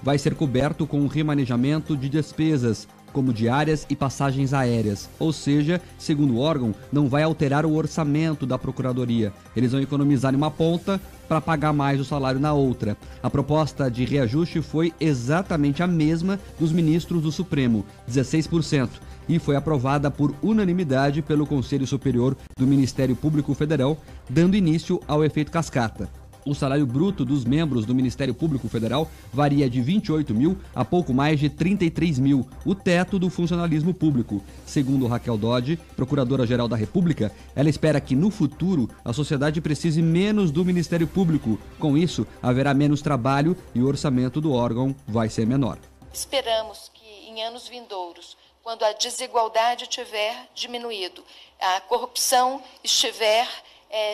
vai ser coberto com o remanejamento de despesas, como diárias e passagens aéreas. Ou seja, segundo o órgão, não vai alterar o orçamento da Procuradoria. Eles vão economizar em uma ponta para pagar mais o salário na outra. A proposta de reajuste foi exatamente a mesma dos ministros do Supremo, 16%, e foi aprovada por unanimidade pelo Conselho Superior do Ministério Público Federal, dando início ao efeito cascata. O salário bruto dos membros do Ministério Público Federal varia de 28 mil a pouco mais de 33 mil, o teto do funcionalismo público. Segundo Raquel Dodge, Procuradora-Geral da República, ela espera que no futuro a sociedade precise menos do Ministério Público. Com isso, haverá menos trabalho e o orçamento do órgão vai ser menor. Esperamos que em anos vindouros, quando a desigualdade tiver diminuído, a corrupção estiver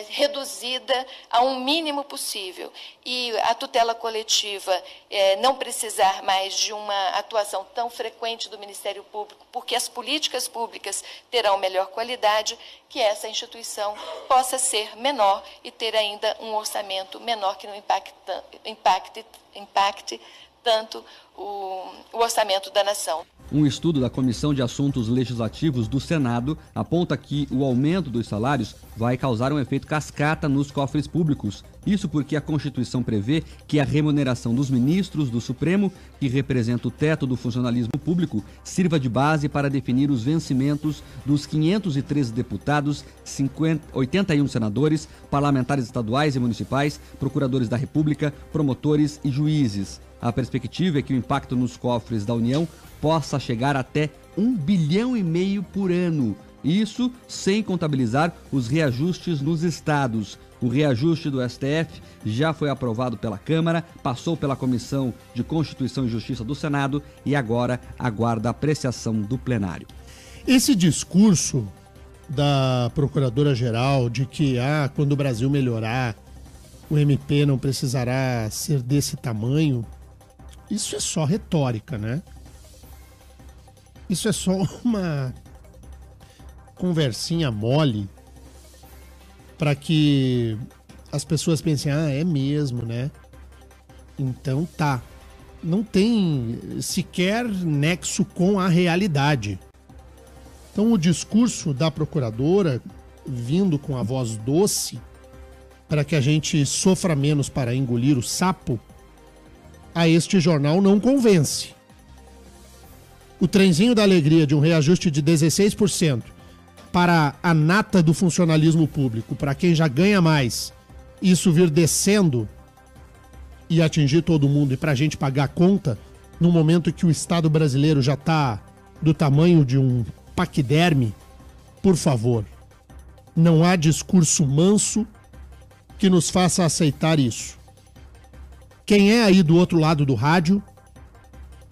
reduzida a um mínimo possível e a tutela coletiva não precisar mais de uma atuação tão frequente do Ministério Público, porque as políticas públicas terão melhor qualidade, que essa instituição possa ser menor e ter ainda um orçamento menor que não impacte tanto o orçamento da nação. Um estudo da Comissão de Assuntos Legislativos do Senado aponta que o aumento dos salários vai causar um efeito cascata nos cofres públicos. Isso porque a Constituição prevê que a remuneração dos ministros do Supremo, que representa o teto do funcionalismo público, sirva de base para definir os vencimentos dos 513 deputados, 81 senadores, parlamentares estaduais e municipais, procuradores da República, promotores e juízes. A perspectiva é que o impacto nos cofres da União possa chegar até 1,5 bilhão por ano. Isso sem contabilizar os reajustes nos estados. O reajuste do STF já foi aprovado pela Câmara, passou pela Comissão de Constituição e Justiça do Senado e agora aguarda a apreciação do plenário. Esse discurso da Procuradora-Geral de que quando o Brasil melhorar, o MP não precisará ser desse tamanho, isso é só retórica, né? Isso é só uma conversinha mole para que as pessoas pensem, é mesmo, né? Então tá. Não tem sequer nexo com a realidade. Então o discurso da procuradora, vindo com a voz doce, para que a gente sofra menos para engolir o sapo, a este jornal não convence. O trenzinho da alegria de um reajuste de 16% para a nata do funcionalismo público, para quem já ganha mais, isso vir descendo e atingir todo mundo e para a gente pagar a conta, no momento que o Estado brasileiro já está do tamanho de um paquiderme, por favor, não há discurso manso que nos faça aceitar isso. Quem é aí do outro lado do rádio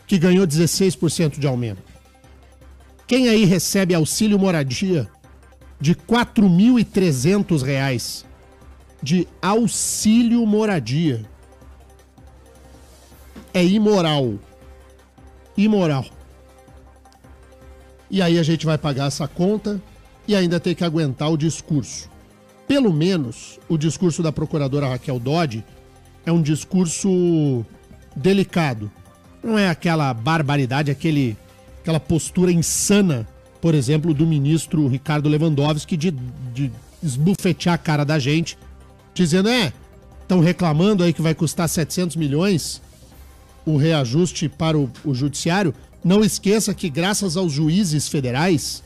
que ganhou 16% de aumento? Quem aí recebe auxílio moradia de R$ 4.300 de auxílio moradia? É imoral. Imoral. E aí a gente vai pagar essa conta e ainda ter que aguentar o discurso. Pelo menos o discurso da procuradora Raquel Dodge é um discurso delicado. Não é aquela barbaridade, aquela postura insana, por exemplo, do ministro Ricardo Lewandowski de esbufetear a cara da gente, dizendo, estão reclamando aí que vai custar 700 milhões o reajuste para o judiciário. Não esqueça que graças aos juízes federais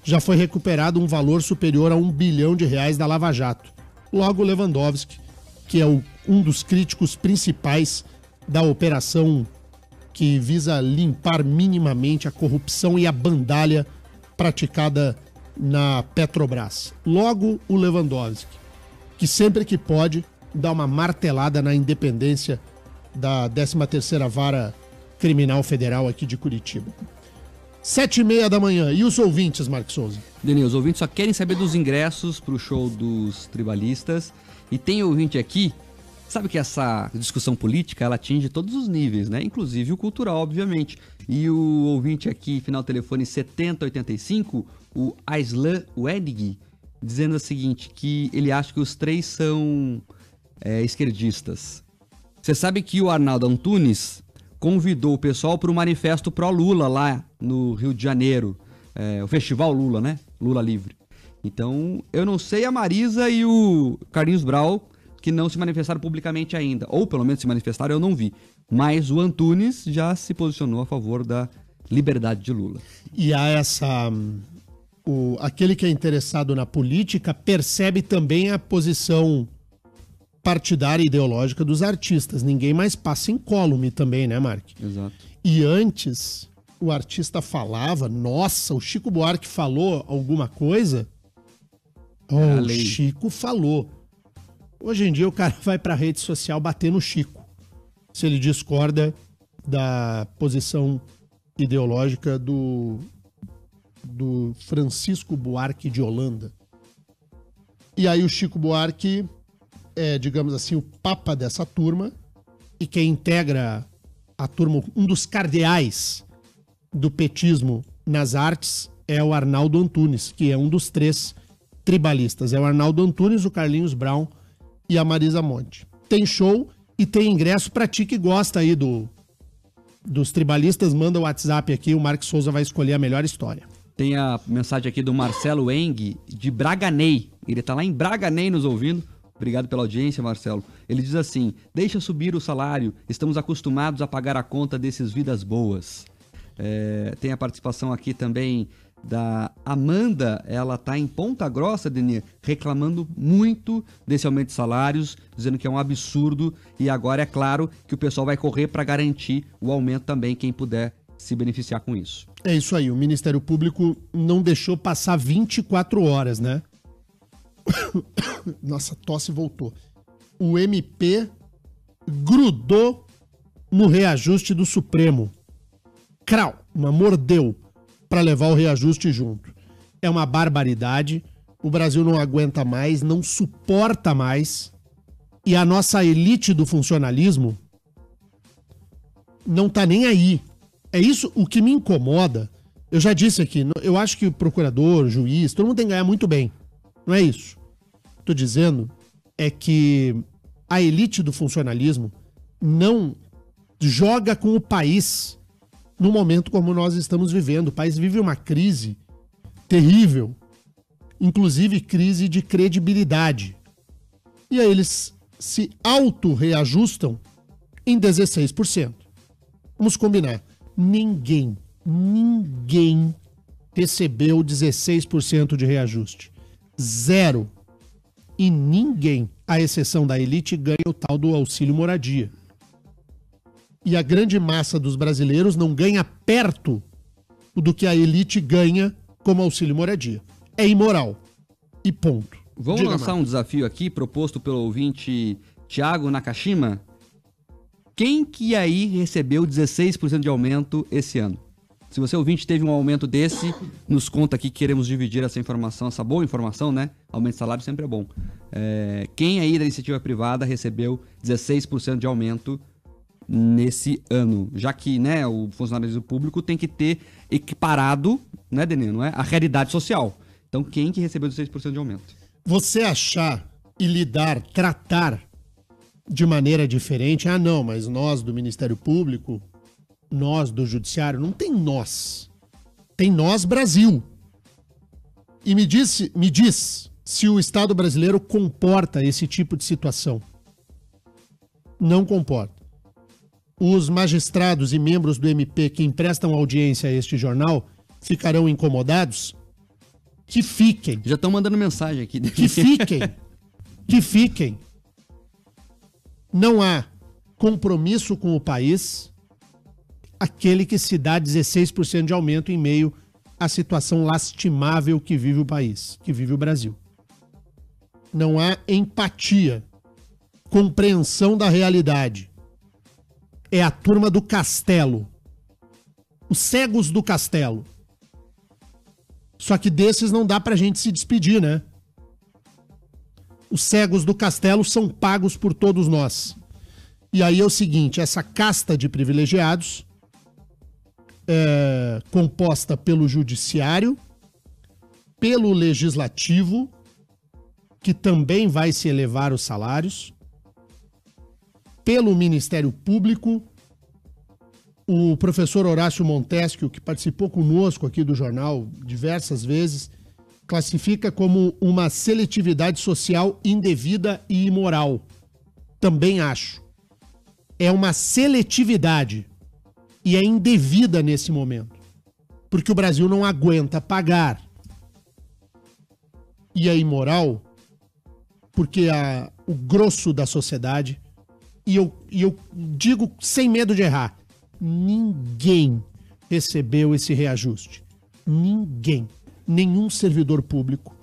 já foi recuperado um valor superior a R$ 1 bilhão da Lava Jato. Logo Lewandowski, que é um dos críticos principais da operação que visa limpar minimamente a corrupção e a bandalha praticada na Petrobras. Logo o Lewandowski, que sempre que pode dá uma martelada na independência da 13ª Vara Criminal Federal aqui de Curitiba. 7h30 da manhã. E os ouvintes, Marcos Souza? Denis, os ouvintes só querem saber dos ingressos para o show dos tribalistas. E tem ouvinte aqui, sabe que essa discussão política, ela atinge todos os níveis, né? Inclusive o cultural, obviamente. E o ouvinte aqui, final telefone 7085, o Aislan Wedig, dizendo o seguinte, que ele acha que os três são esquerdistas. Você sabe que o Arnaldo Antunes convidou o pessoal para o manifesto pró-Lula lá no Rio de Janeiro. O Festival Lula, né? Lula Livre. Então, eu não sei a Marisa e o Carlinhos Brau, que não se manifestaram publicamente ainda. Ou, pelo menos, se manifestaram, eu não vi. Mas o Antunes já se posicionou a favor da liberdade de Lula. E há aquele que é interessado na política percebe também a posição partidária e ideológica dos artistas. Ninguém mais passa incólume também, né, Mark? Exato. E antes, o artista falava, nossa, o Chico Buarque falou alguma coisa? O Chico falou. Hoje em dia o cara vai pra rede social bater no Chico, se ele discorda da posição ideológica do Francisco Buarque de Holanda. E aí o Chico Buarque é, digamos assim, o papa dessa turma, e quem integra a turma, um dos cardeais do petismo nas artes, é o Arnaldo Antunes, que é um dos 3 tribalistas. É o Arnaldo Antunes, o Carlinhos Brown e a Marisa Monte. Tem show e tem ingresso pra ti que gosta aí dos tribalistas. Manda o WhatsApp aqui, o Marcos Souza vai escolher a melhor história. Tem a mensagem aqui do Marcelo Eng, de Braganey. Ele tá lá em Braganey nos ouvindo. Obrigado pela audiência, Marcelo. Ele diz assim: deixa subir o salário, estamos acostumados a pagar a conta desses vidas boas. Tem a participação aqui também da Amanda, ela tá em Ponta Grossa, Denir, reclamando muito desse aumento de salários, dizendo que é um absurdo, e agora é claro que o pessoal vai correr para garantir o aumento também, quem puder se beneficiar com isso. É isso aí, o Ministério Público não deixou passar 24 horas, né? Nossa, tosse voltou. O MP grudou no reajuste do Supremo. Crau, mordeu para levar o reajuste junto. É uma barbaridade. O Brasil não aguenta mais, não suporta mais. E a nossa elite do funcionalismo não tá nem aí. É isso o que me incomoda. Eu já disse aqui, eu acho que o procurador, o juiz, todo mundo tem que ganhar muito bem. Não é isso. Estou dizendo é que a elite do funcionalismo não joga com o país num momento como nós estamos vivendo. O país vive uma crise terrível, inclusive crise de credibilidade. E aí eles se auto-reajustam em 16%. Vamos combinar. Ninguém recebeu 16% de reajuste. Zero. E ninguém, à exceção da elite, ganha o tal do auxílio moradia. E a grande massa dos brasileiros não ganha perto do que a elite ganha como auxílio moradia. É imoral. E ponto. Vamos lançar um desafio aqui, proposto pelo ouvinte Thiago Nakashima. Quem que aí recebeu 16% de aumento esse ano? Se você ouvinte teve um aumento desse, nos conta aqui, queremos dividir essa informação, essa boa informação, né? Aumento de salário sempre é bom. Quem aí da iniciativa privada recebeu 16% de aumento nesse ano? Já que, né, o funcionário público tem que ter equiparado, né, Denê, não é? A realidade social. Então, quem que recebeu 16% de aumento? Você achar e tratar de maneira diferente, não, mas nós do Ministério Público, nós do Judiciário, não tem nós. Tem nós, Brasil. E me diz se o Estado brasileiro comporta esse tipo de situação. Não comporta. Os magistrados e membros do MP que emprestam audiência a este jornal ficarão incomodados? Que fiquem. Já estão mandando mensagem aqui. Que fiquem. Que fiquem. Não há compromisso com o país aquele que se dá 16% de aumento em meio à situação lastimável que vive o país, que vive o Brasil. Não há empatia, compreensão da realidade. É a turma do castelo. Os cegos do castelo. Só que desses não dá pra gente se despedir, né? Os cegos do castelo são pagos por todos nós. E aí é o seguinte, essa casta de privilegiados composta pelo Judiciário, pelo Legislativo, que também vai se elevar os salários, pelo Ministério Público O professor Horácio Montesquieu, que participou conosco aqui do jornal diversas vezes, classifica como uma seletividade social indevida e imoral. Também acho. É uma seletividade e é indevida nesse momento, porque o Brasil não aguenta pagar. E é imoral porque o grosso da sociedade, e eu digo sem medo de errar, ninguém recebeu esse reajuste. Ninguém. Nenhum servidor público,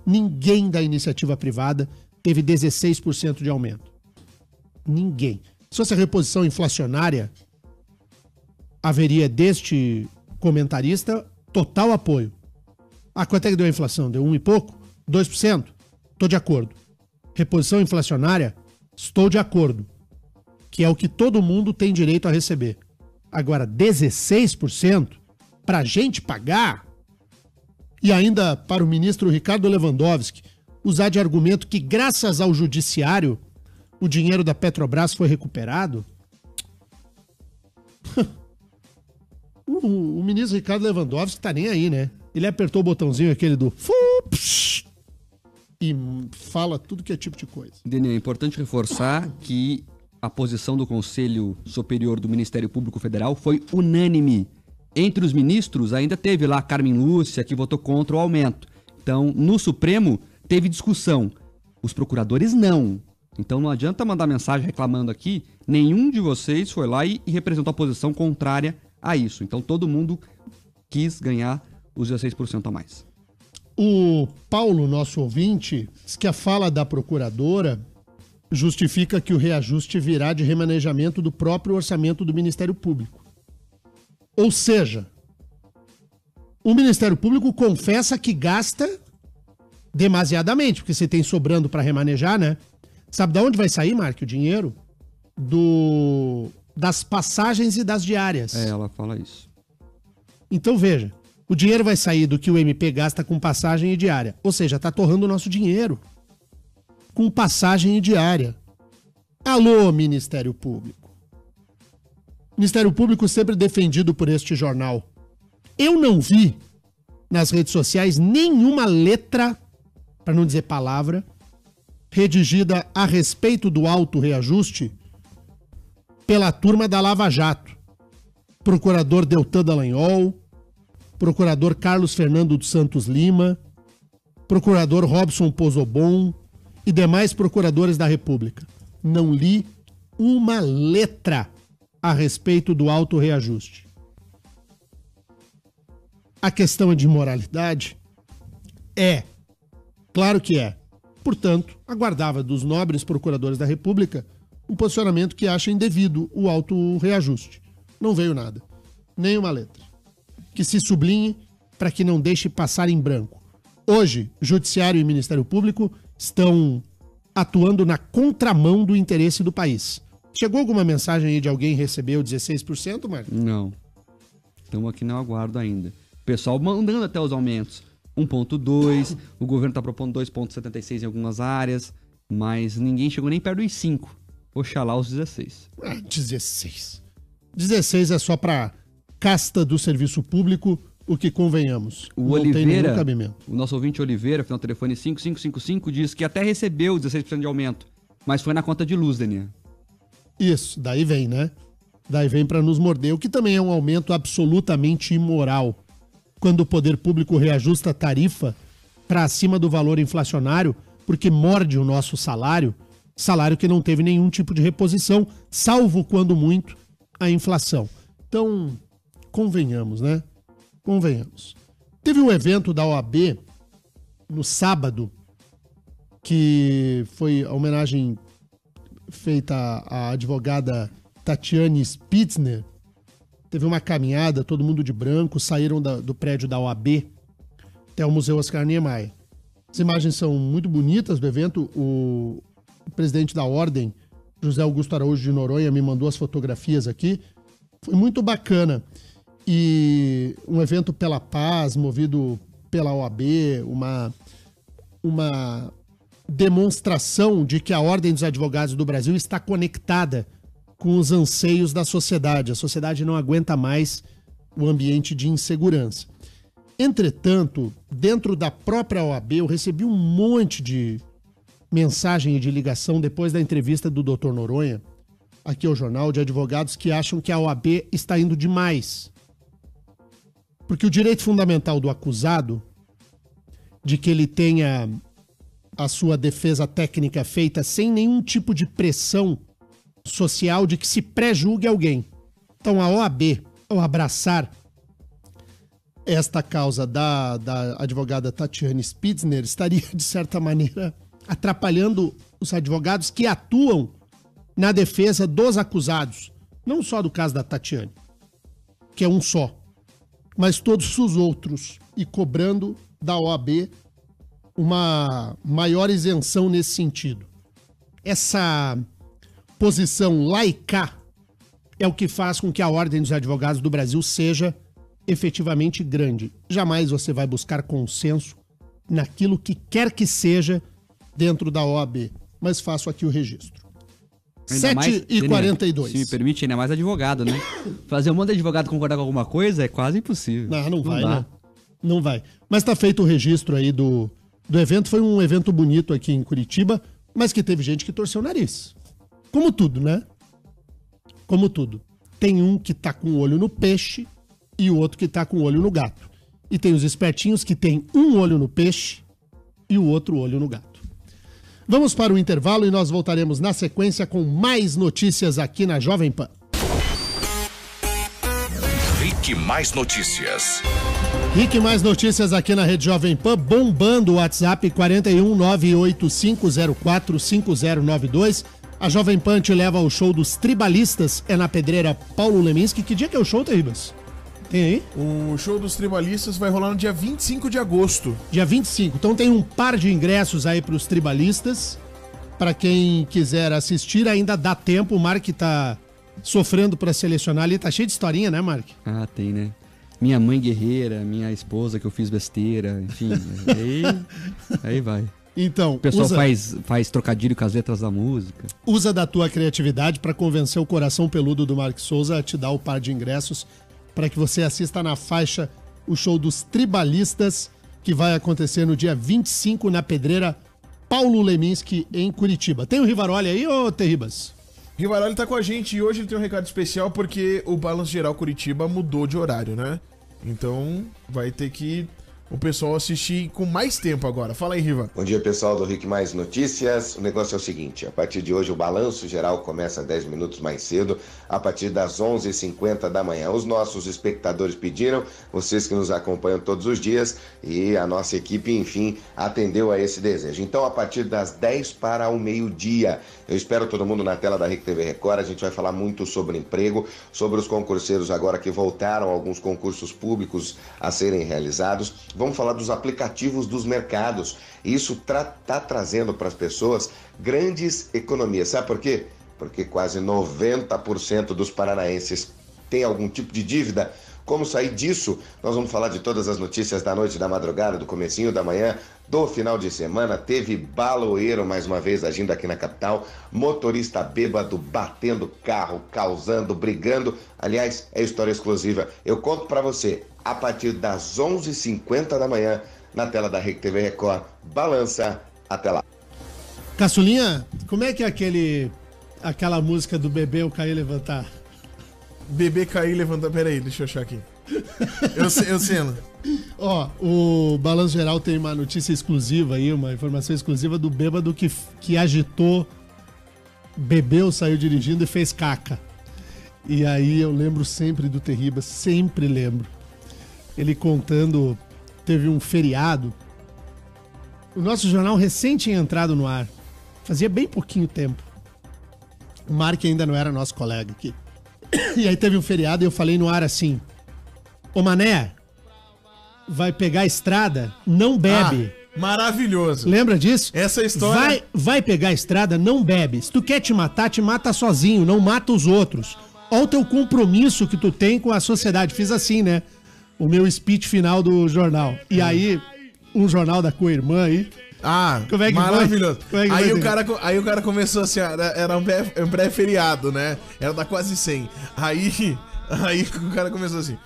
ninguém da iniciativa privada teve 16% de aumento. Ninguém. Se fosse a reposição inflacionária, haveria deste comentarista total apoio. Quanto é que deu a inflação? Deu 1 e pouco? 2%? Estou de acordo. Reposição inflacionária? Estou de acordo. Que é o que todo mundo tem direito a receber. Agora, 16% para a gente pagar? E ainda para o ministro Ricardo Lewandowski usar de argumento que, graças ao judiciário, o dinheiro da Petrobras foi recuperado? O ministro Ricardo Lewandowski tá nem aí, né? Ele apertou o botãozinho aquele do e fala tudo que é tipo de coisa. Deni, é importante reforçar que a posição do Conselho Superior do Ministério Público Federal foi unânime. Entre os ministros, ainda teve lá a Carmen Lúcia, que votou contra o aumento. Então, no Supremo, teve discussão. Os procuradores não. Então, não adianta mandar mensagem reclamando aqui. Nenhum de vocês foi lá e representou a posição contrária a isso. Então, todo mundo quis ganhar os 16% a mais. O Paulo, nosso ouvinte, diz que a fala da procuradora justifica que o reajuste virá de remanejamento do próprio orçamento do Ministério Público. Ou seja, o Ministério Público confessa que gasta demasiadamente, porque você tem sobrando para remanejar, né? Sabe de onde vai sair, Mark, o dinheiro? Das passagens e das diárias. Ela fala isso. Então veja, o dinheiro vai sair do que o MP gasta com passagem e diária. Ou seja, tá torrando o nosso dinheiro com passagem e diária. Alô, Ministério Público. Ministério Público sempre defendido por este jornal. Eu não vi nas redes sociais nenhuma letra, para não dizer palavra, redigida a respeito do alto reajuste pela turma da Lava Jato. Procurador Deltan Dallagnol, procurador Carlos Fernando dos Santos Lima, procurador Robson Pozobon e demais procuradores da República. Não li uma letra a respeito do alto reajuste. A questão é de moralidade? É. Claro que é. Portanto, aguardava dos nobres procuradores da República um posicionamento que acha indevido o alto reajuste. Não veio nada. Nem uma letra. Que se sublinhe para que não deixe passar em branco. Hoje, Judiciário e Ministério Público estão atuando na contramão do interesse do país. Chegou alguma mensagem aí de alguém que recebeu 16%, Marcos? Não. Estamos aqui no aguardo ainda. O pessoal mandando até os aumentos. 1,2, o governo está propondo 2,76 em algumas áreas, mas ninguém chegou nem perto dos 5. Oxalá os 16. 16. 16 é só para casta do serviço público, o que convenhamos. O não Oliveira, tem nenhum cabimento. O nosso ouvinte Oliveira, final do telefone 5555, diz que até recebeu 16% de aumento, mas foi na conta de luz, Daniel. Isso, daí vem, né? Daí vem para nos morder, o que também é um aumento absolutamente imoral. Quando o poder público reajusta a tarifa para acima do valor inflacionário, porque morde o nosso salário que não teve nenhum tipo de reposição, salvo quando muito a inflação. Então, convenhamos, né? Convenhamos. Teve um evento da OAB no sábado, que foi a homenagem feita à advogada Tatiane Spitzner. Teve uma caminhada, todo mundo de branco, saíram do prédio da OAB até o Museu Oscar Niemeyer. As imagens são muito bonitas do evento. O presidente da Ordem, José Augusto Araújo de Noronha, me mandou as fotografias aqui. Foi muito bacana. E um evento pela paz, movido pela OAB, uma demonstração de que a Ordem dos Advogados do Brasil está conectada com os anseios da sociedade. A sociedade não aguenta mais o ambiente de insegurança. Entretanto, dentro da própria OAB, eu recebi um monte de mensagem e de ligação depois da entrevista do Dr. Noronha, aqui ao jornal, de advogados que acham que a OAB está indo demais. Porque o direito fundamental do acusado, de que ele tenha a sua defesa técnica feita sem nenhum tipo de pressão social de que se pré-julgue alguém. Então a OAB, ao abraçar esta causa da advogada Tatiane Spitzner, estaria, de certa maneira, atrapalhando os advogados que atuam na defesa dos acusados. Não só do caso da Tatiane, que é um só, mas todos os outros, e cobrando da OAB uma maior isenção nesse sentido. Essa posição laica é o que faz com que a Ordem dos Advogados do Brasil seja efetivamente grande. Jamais você vai buscar consenso naquilo que quer que seja dentro da OAB, mas faço aqui o registro. 7h42. Se me permite, ainda mais advogado, né? Fazer um monte de advogado concordar com alguma coisa é quase impossível. Não vai, né? Não vai. Mas tá feito o registro aí do evento. Foi um evento bonito aqui em Curitiba, mas que teve gente que torceu o nariz. Como tudo, né? Como tudo. Tem um que tá com o olho no peixe e o outro que tá com o olho no gato. E tem os espertinhos que tem um olho no peixe e o outro olho no gato. Vamos para o intervalo e nós voltaremos na sequência com mais notícias aqui na Jovem Pan. Rick Mais Notícias. Rick Mais Notícias aqui na Rede Jovem Pan, bombando o WhatsApp 41-98504-5092. A Jovem Pan te leva ao show dos Tribalistas, é na Pedreira Paulo Leminski. Que dia que é o show, Terribas? Tem aí? O show dos Tribalistas vai rolar no dia 25 de agosto. Dia 25. Então tem um par de ingressos aí para os Tribalistas. Para quem quiser assistir, ainda dá tempo. O Mark tá sofrendo para selecionar ali. Tá cheio de historinha, né, Mark? Ah, tem, né? Minha mãe guerreira, minha esposa que eu fiz besteira, enfim. aí vai. Então, o pessoal faz trocadilho com as letras da música. Usa da tua criatividade para convencer o coração peludo do Mark Souza a te dar o par de ingressos para que você assista na faixa o show dos Tribalistas, que vai acontecer no dia 25 na Pedreira Paulo Leminski, em Curitiba. Tem o Rivaroli aí, ô Terribas? Rivaroli tá com a gente e hoje ele tem um recado especial porque o Balanço Geral Curitiba mudou de horário, né? Então vai ter que o pessoal assistir com mais tempo agora. Fala aí, Riva. Bom dia, pessoal do Rick Mais Notícias. O negócio é o seguinte, a partir de hoje o Balanço Geral começa 10 minutos mais cedo, a partir das 11h50 da manhã. Os nossos espectadores pediram, vocês que nos acompanham todos os dias, e a nossa equipe, enfim, atendeu a esse desejo. Então, a partir das 10 para o meio-dia, eu espero todo mundo na tela da Rick TV Record. A gente vai falar muito sobre emprego, sobre os concurseiros agora que voltaram, alguns concursos públicos a serem realizados. Vamos falar dos aplicativos dos mercados. Isso tá trazendo para as pessoas grandes economias. Sabe por quê? Porque quase 90% dos paranaenses têm algum tipo de dívida. Como sair disso? Nós vamos falar de todas as notícias da noite, da madrugada, do comecinho da manhã, do final de semana. Teve baloeiro mais uma vez agindo aqui na capital, motorista bêbado batendo carro, causando, brigando. Aliás, é história exclusiva. Eu conto para você a partir das 11h50 da manhã na tela da Rick TV Record. Balança, até lá. Caçulinha, como é que é aquela música do Bebê Eu Caí Levantar? Bebê cair, levantar. Pera aí, deixa eu achar aqui. Eu sendo. Ó, o Balanço Geral tem uma notícia exclusiva aí, uma informação exclusiva do bêbado que agitou, bebeu, saiu dirigindo e fez caca. E aí eu lembro sempre do Terribas, sempre lembro. Ele contando, teve um feriado. O nosso jornal recém tinha entrado no ar. Fazia bem pouquinho tempo. O Mark ainda não era nosso colega aqui. E aí teve um feriado e eu falei no ar assim: ô Mané, vai pegar a estrada, não bebe. Maravilhoso. Lembra disso? Essa história... Vai pegar a estrada, não bebe. Se tu quer te mata sozinho, não mata os outros. Olha o teu compromisso que tu tem com a sociedade. Fiz assim, né? O meu speech final do jornal. E aí, um jornal da co-irmã aí Ah, Como é que maravilhoso. foi? Como é que foi? Aí o cara começou assim, era um pré-feriado, né? Era da quase 100. Aí o cara começou assim: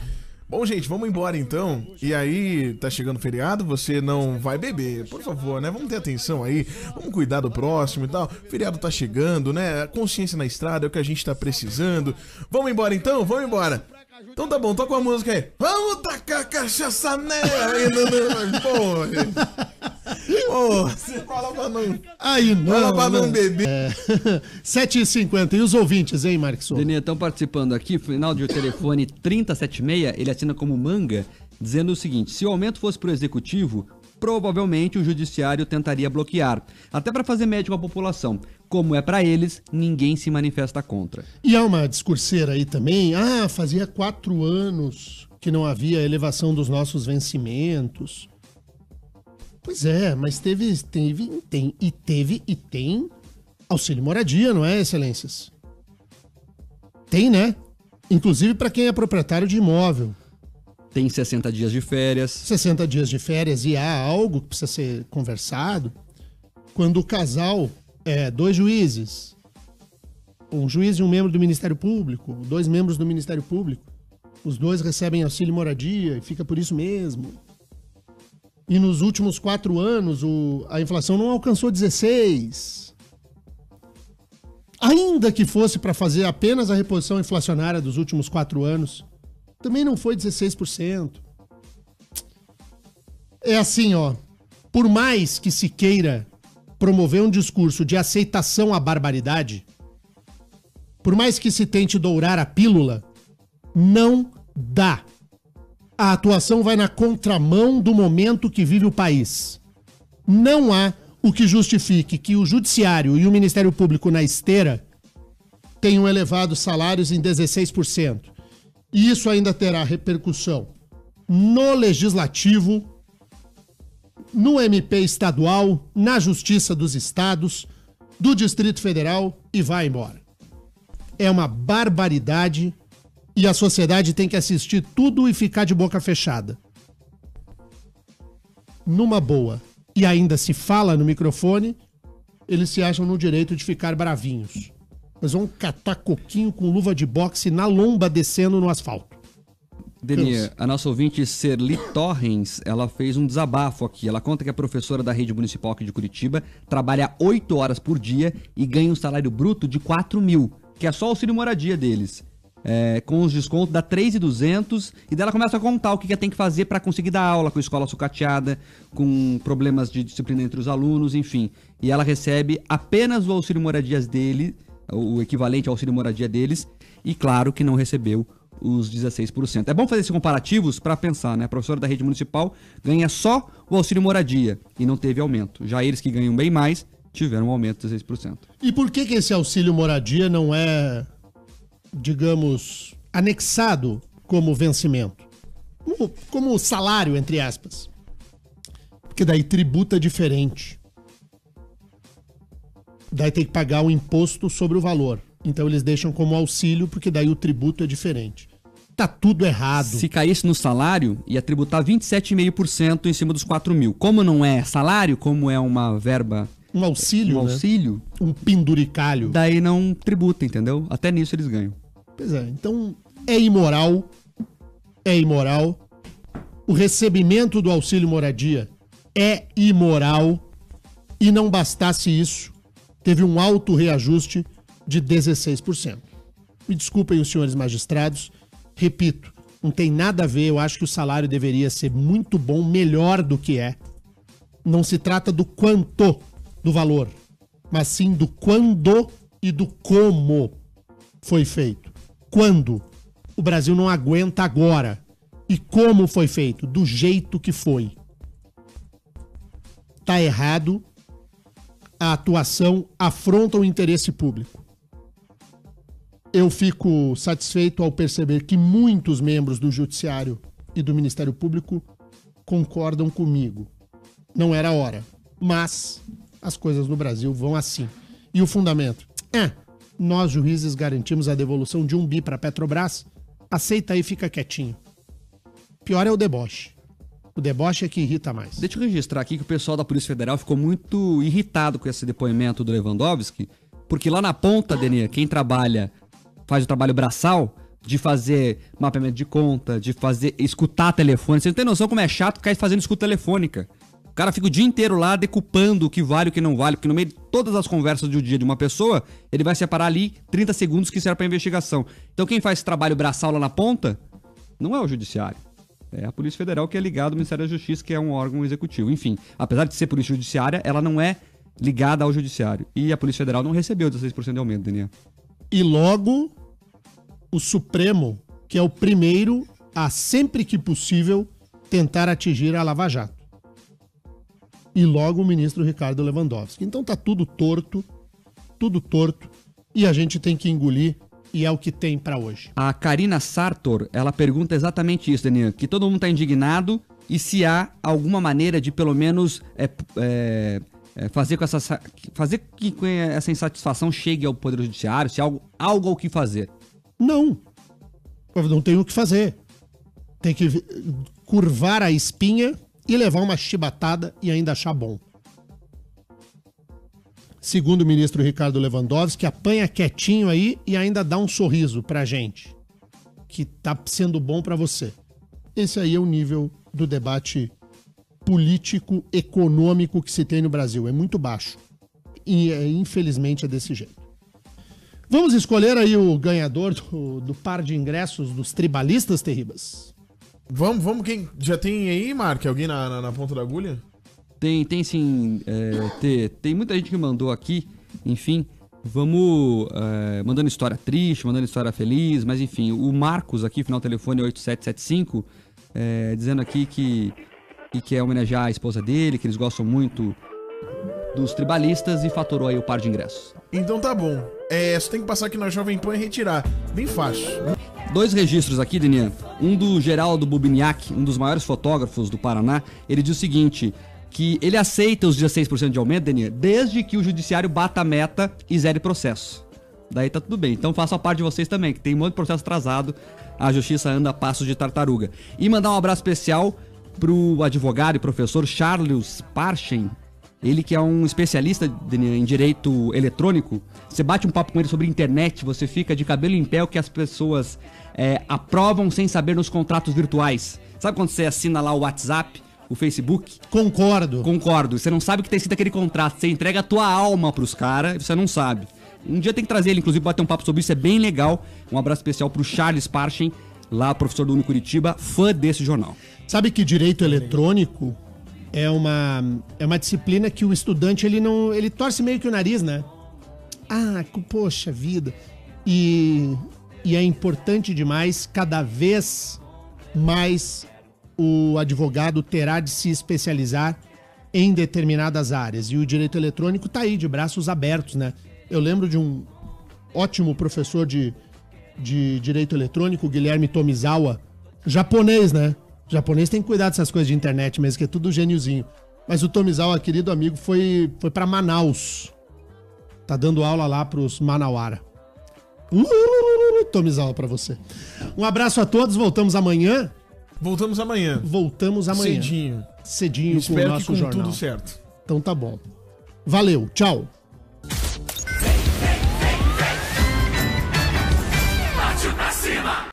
bom, gente, vamos embora então. E aí, tá chegando o feriado, você não vai beber, por favor, né? Vamos ter atenção aí, vamos cuidar do próximo e tal. O feriado tá chegando, né? A consciência na estrada é o que a gente tá precisando. Vamos embora então? Vamos embora. Então tá bom, toca uma música aí. Vamos tacar cachaça nela. Pô, você fala pra não... Aí não. Fala pra não beber. 7h50. E os ouvintes, hein, Marcos? Deninha, estão participando aqui, final de telefone 3076, ele assina como Manga, dizendo o seguinte: se o aumento fosse pro executivo, provavelmente o judiciário tentaria bloquear, até para fazer média com a população. Como é para eles, ninguém se manifesta contra. E há uma discurseira aí também. Ah, fazia 4 anos que não havia elevação dos nossos vencimentos. Pois é, mas teve auxílio moradia, não é, excelências? Tem, né? Inclusive para quem é proprietário de imóvel. Tem 60 dias de férias. 60 dias de férias, e há algo que precisa ser conversado. Quando o casal é 2 juízes, um juiz e um membro do Ministério Público, 2 membros do Ministério Público, os 2 recebem auxílio moradia e fica por isso mesmo. E nos últimos 4 anos a inflação não alcançou 16%. Ainda que fosse para fazer apenas a reposição inflacionária dos últimos 4 anos, também não foi 16%. É assim, ó. Por mais que se queira promover um discurso de aceitação à barbaridade, por mais que se tente dourar a pílula, não dá. A atuação vai na contramão do momento que vive o país. Não há o que justifique que o Judiciário e o Ministério Público na esteira tenham elevado salários em 16%. E isso ainda terá repercussão no Legislativo, no MP estadual, na Justiça dos Estados, do Distrito Federal e vai embora. É uma barbaridade e a sociedade tem que assistir tudo e ficar de boca fechada. Numa boa. E ainda se fala no microfone, eles se acham no direito de ficar bravinhos. Mas vão catar coquinho com luva de boxe na lomba descendo no asfalto. Deninha, a nossa ouvinte Serli Torrens, ela fez um desabafo aqui. Ela conta que é professora da rede municipal aqui de Curitiba, trabalha 8 horas por dia e ganha um salário bruto de 4 mil, que é só o auxílio moradia deles. Com os descontos dá 3.200 e dela começa a contar o que tem que fazer para conseguir dar aula com escola sucateada, com problemas de disciplina entre os alunos, enfim. E ela recebe apenas o auxílio moradia dele, o equivalente ao auxílio moradia deles, e claro que não recebeu os 16%. É bom fazer esses comparativos para pensar, né? A professora da rede municipal ganha só o auxílio moradia e não teve aumento. Já eles que ganham bem mais tiveram um aumento de 16%. E por que esse auxílio moradia não é, digamos, anexado como vencimento? Como salário, entre aspas. Porque daí tributa diferente. Daí tem que pagar o imposto sobre o valor. Então eles deixam como auxílio, porque daí o tributo é diferente. Tá tudo errado. Se caísse no salário, ia tributar 27,5% em cima dos 4 mil. Como não é salário, como é uma verba... Um auxílio, um auxílio, né? Um penduricalho. Daí não tributa, entendeu? Até nisso eles ganham. Pois é, então é imoral. É imoral. O recebimento do auxílio moradia é imoral. E não bastasse isso, teve um alto reajuste de 16%. Me desculpem os senhores magistrados, repito, não tem nada a ver, eu acho que o salário deveria ser muito bom, melhor do que é. Não se trata do quanto do valor, mas sim do quando e do como foi feito. Quando? O Brasil não aguenta agora. E como foi feito? Do jeito que foi. Tá errado. A atuação afronta o interesse público. Eu fico satisfeito ao perceber que muitos membros do Judiciário e do Ministério Público concordam comigo. Não era hora, mas as coisas no Brasil vão assim. E o fundamento? Nós, juízes, garantimos a devolução de 1 bi para a Petrobras, aceita aí e fica quietinho. Pior é o deboche. O deboche é que irrita mais. Deixa eu registrar aqui que o pessoal da Polícia Federal ficou muito irritado com esse depoimento do Lewandowski, porque lá na ponta, Denia, quem trabalha, faz o trabalho braçal de fazer mapeamento de conta, de escutar telefone. Você não tem noção como é chato ficar fazendo escuta telefônica. O cara fica o dia inteiro lá decupando o que vale e o que não vale, porque no meio de todas as conversas do dia de uma pessoa, ele vai separar ali 30 segundos que serve pra investigação. Então quem faz esse trabalho braçal lá na ponta não é o Judiciário. É a Polícia Federal, que é ligada ao Ministério da Justiça, que é um órgão executivo. Enfim, apesar de ser Polícia Judiciária, ela não é ligada ao Judiciário. E a Polícia Federal não recebeu 16% de aumento, Daniel. E logo, o Supremo, que é o primeiro a, sempre que possível, tentar atingir a Lava Jato. E logo o ministro Ricardo Lewandowski. Então tá tudo torto, e a gente tem que engolir, e é o que tem pra hoje. A Karina Sartor, ela pergunta exatamente isso, Daniel, que todo mundo tá indignado e se há alguma maneira de pelo menos fazer que com essa insatisfação chegue ao Poder Judiciário, se há algo ao que fazer. Não tem o que fazer. Tem que curvar a espinha e levar uma chibatada e ainda achar bom. Segundo o ministro Ricardo Lewandowski, apanha quietinho aí e ainda dá um sorriso pra gente, que tá sendo bom pra você. Esse aí é o nível do debate político, econômico que se tem no Brasil. É muito baixo. E infelizmente é desse jeito. Vamos escolher aí o ganhador do par de ingressos dos tribalistas, Terribas? Vamos, quem já tem aí, Mark? Alguém na ponta da agulha? Tem sim, tem muita gente que mandou aqui, enfim, vamos mandando história triste, mandando história feliz, mas enfim, o Marcos aqui, final do telefone 8775, dizendo aqui que quer homenagear a esposa dele, que eles gostam muito dos tribalistas e faturou aí o par de ingressos. Então tá bom, você tem que passar aqui na Jovem Pan e retirar, bem fácil. 2 registros aqui, Denian. Um do Geraldo Bubiniak, um dos maiores fotógrafos do Paraná. Ele diz o seguinte, que ele aceita os 16% de aumento, Denian, desde que o Judiciário bata a meta e zere processo. Daí tá tudo bem. Então faço a parte de vocês também, que tem um monte de processo atrasado. A Justiça anda a passos de tartaruga. E mandar um abraço especial pro advogado e professor Charles Parchen. Ele que é um especialista em direito eletrônico. Você bate um papo com ele sobre internet, você fica de cabelo em pé o que as pessoas aprovam sem saber nos contratos virtuais. Sabe quando você assina lá o WhatsApp, o Facebook? Concordo. Você não sabe o que tem sido aquele contrato. Você entrega a tua alma pros caras e você não sabe. Um dia tem que trazer ele, inclusive, bater um papo sobre isso. É bem legal. Um abraço especial pro Charles Parchen, lá professor do Unicuritiba, fã desse jornal. Sabe que direito eletrônico é uma disciplina que o estudante ele torce meio que o nariz, né? Ah, poxa vida. E é importante demais, cada vez mais o advogado terá de se especializar em determinadas áreas. E o direito eletrônico tá aí, de braços abertos, né? Eu lembro de um ótimo professor de direito eletrônico, Guilherme Tomizawa, japonês, né? Japonês tem que cuidar dessas coisas de internet mesmo, que é tudo gêniozinho. Mas o Tomizawa, querido amigo, foi pra Manaus. Tá dando aula lá pros manauara. Tomizawa pra você. Um abraço a todos, voltamos amanhã. Voltamos amanhã. Cedinho com o nosso jornal. Espero que com jornal. tudo certo. Então tá bom. Valeu, tchau.